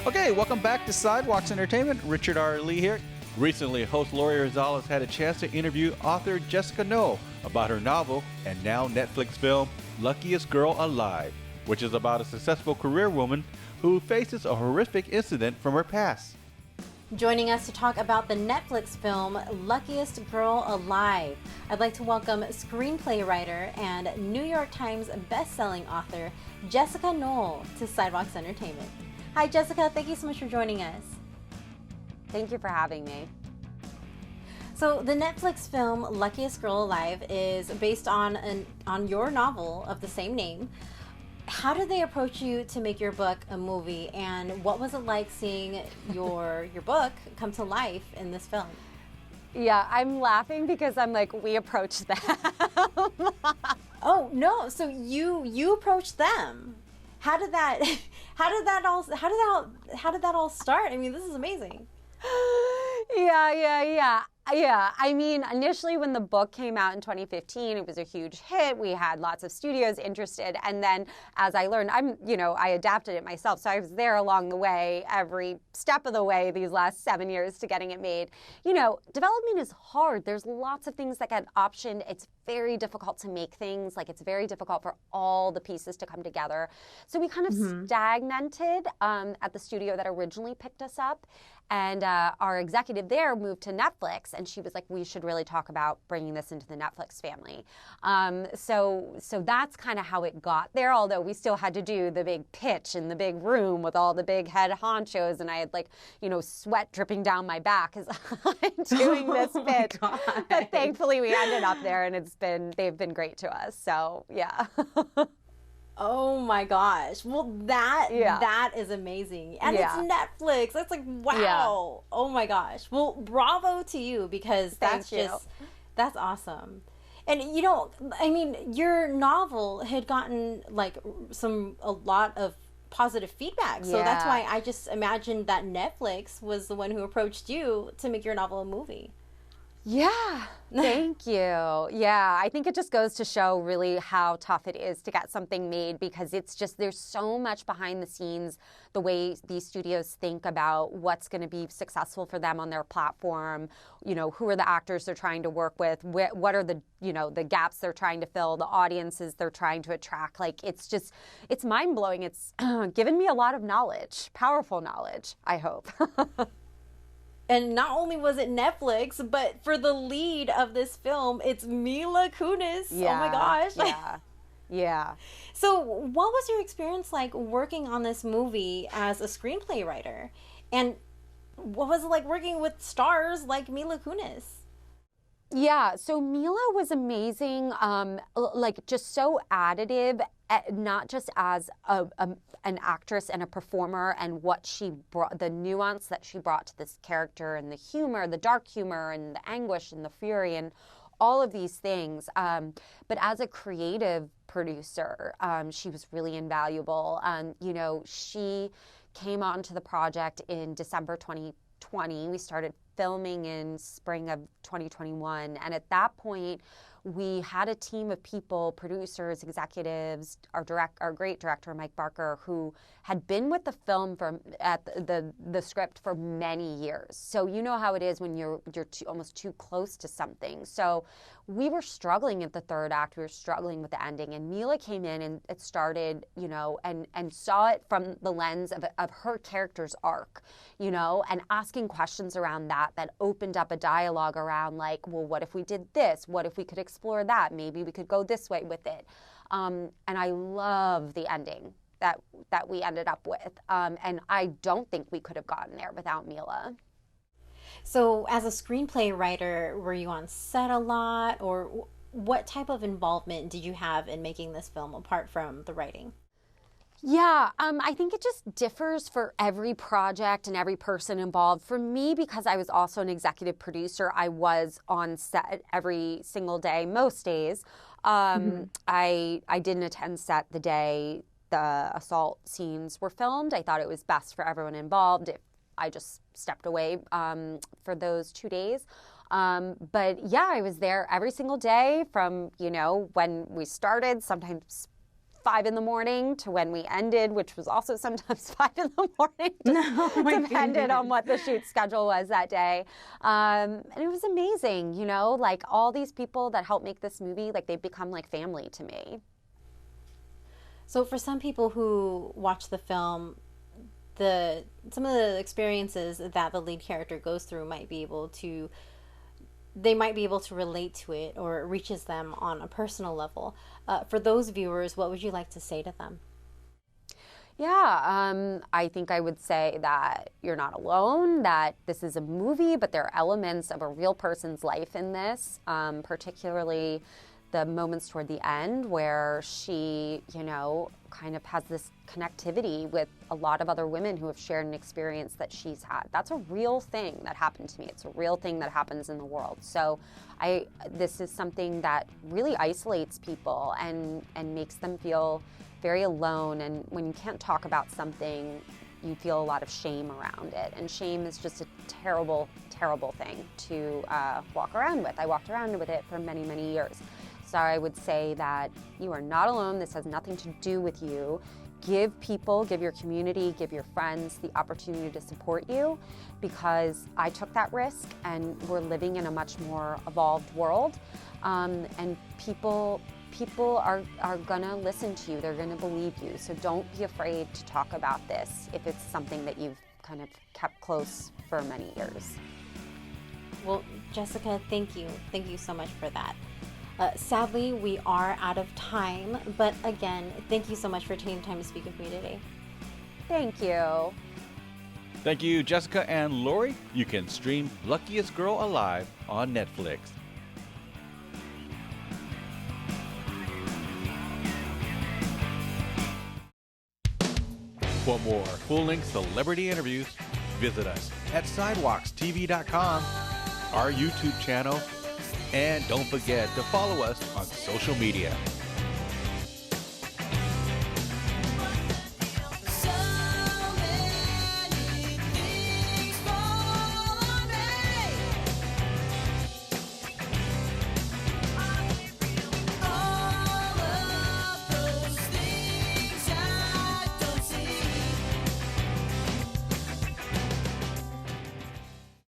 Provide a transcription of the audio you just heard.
Okay, welcome back to Sidewalks Entertainment. Richard R. Lee here. Recently, host Lori Rosales had a chance to interview author Jessica Knoll about her novel and now Netflix film Luckiest Girl Alive, which is about a successful career woman who faces a horrific incident from her past. Joining us to talk about the Netflix film Luckiest Girl Alive, I'd like to welcome screenplay writer and New York Times best-selling author Jessica Knoll to Sidewalks Entertainment. Hi Jessica, thank you so much for joining us. Thank you for having me. So the Netflix film Luckiest Girl Alive is based on your novel of the same name. How did they approach you to make your book a movie, and what was it like seeing your book come to life in this film? Yeah, I'm laughing because I'm like, we approached them. Oh no! So you approached them. How did that all start? I mean, this is amazing. Yeah. I mean, initially when the book came out in 2015, it was a huge hit. We had lots of studios interested. And then as I learned, I adapted it myself. So I was there along the way, every step of the way, these last 7 years to getting it made. You know, development is hard. There's lots of things that get optioned. It's very difficult to make things. Like, it's very difficult for all the pieces to come together. So we kind of stagnated at the studio that originally picked us up. And our executive there moved to Netflix, and she was like, we should really talk about bringing this into the Netflix family. So that's kind of how it got there, although we still had to do the big pitch in the big room with all the big head honchos, and I had sweat dripping down my back as I'm doing this pitch. But thankfully we ended up there, and they've been great to us, so yeah. Oh my gosh. Well, that is amazing. And it's Netflix. That's like, wow. Yeah. Oh my gosh. Well, bravo to you, because that's awesome. And your novel had gotten a lot of positive feedback. So that's why I just imagined that Netflix was the one who approached you to make your novel a movie. Yeah, thank you. Yeah, I think it just goes to show really how tough it is to get something made, because it's just, there's so much behind the scenes, the way these studios think about what's going to be successful for them on their platform, who are the actors they're trying to work with, what are the gaps they're trying to fill, the audiences they're trying to attract. It's mind-blowing. It's given me a lot of knowledge, powerful knowledge, I hope. And not only was it Netflix, but for the lead of this film, it's Mila Kunis. Yeah, oh my gosh. Yeah. So what was your experience like working on this movie as a screenplay writer? And what was it like working with stars like Mila Kunis? Yeah, so Mila was amazing, just so additive, not just as an actress and a performer, and what she brought, the nuance that she brought to this character, and the humor, the dark humor, and the anguish, and the fury, and all of these things. But as a creative producer, she was really invaluable. She came onto the project in December 2020. We started filming in spring of 2021. And at that point, we had a team of people, producers, executives, our great director, Mike Barker, who had been with the film at the script for many years. So you know how it is when you're almost too close to something. So we were struggling at the third act. We were struggling with the ending. And Mila came in and it started, and saw it from the lens of her character's arc, and asking questions around that opened up a dialogue around what if we did this? What if we could explore that? Maybe we could go this way with it. And I love the ending that we ended up with. And I don't think we could have gotten there without Mila. So as a screenplay writer, were you on set a lot, or what type of involvement did you have in making this film apart from the writing? Yeah, I think it just differs for every project and every person involved. For me, because I was also an executive producer, I was on set every single day, most days. I didn't attend set the day the assault scenes were filmed. I thought it was best for everyone involved if I just stepped away for those 2 days. But yeah, I was there every single day from, when we started, sometimes 5 in the morning to when we ended, which was also sometimes 5 in the morning, depended on what the shoot schedule was that day. And it was amazing, you know, like all these people that helped make this movie, like they've become like family to me. So for some people who watch the film, some of the experiences that the lead character goes through might be able to relate to it, or it reaches them on a personal level. For those viewers, what would you like to say to them? Yeah, I think I would say that you're not alone, that this is a movie, but there are elements of a real person's life in this, particularly the moments toward the end where she, you know, kind of has this connectivity with a lot of other women who have shared an experience that she's had. That's a real thing that happened to me. It's a real thing that happens in the world. So this is something that really isolates people and makes them feel very alone. And when you can't talk about something, you feel a lot of shame around it. And shame is just a terrible, terrible thing to walk around with. I walked around with it for many, many years. So I would say that you are not alone. This has nothing to do with you. Give your community, give your friends the opportunity to support you, because I took that risk and we're living in a much more evolved world. And people are gonna listen to you, they're gonna believe you. So don't be afraid to talk about this if it's something that you've kind of kept close for many years. Well, Jessica, thank you. Thank you so much for that. Sadly, we are out of time, but again, thank you so much for taking time to speak with me today. Thank you. Thank you, Jessica and Lori. You can stream Luckiest Girl Alive on Netflix. For more full-length celebrity interviews, visit us at sidewalkstv.com, our YouTube channel, and don't forget to follow us on social media.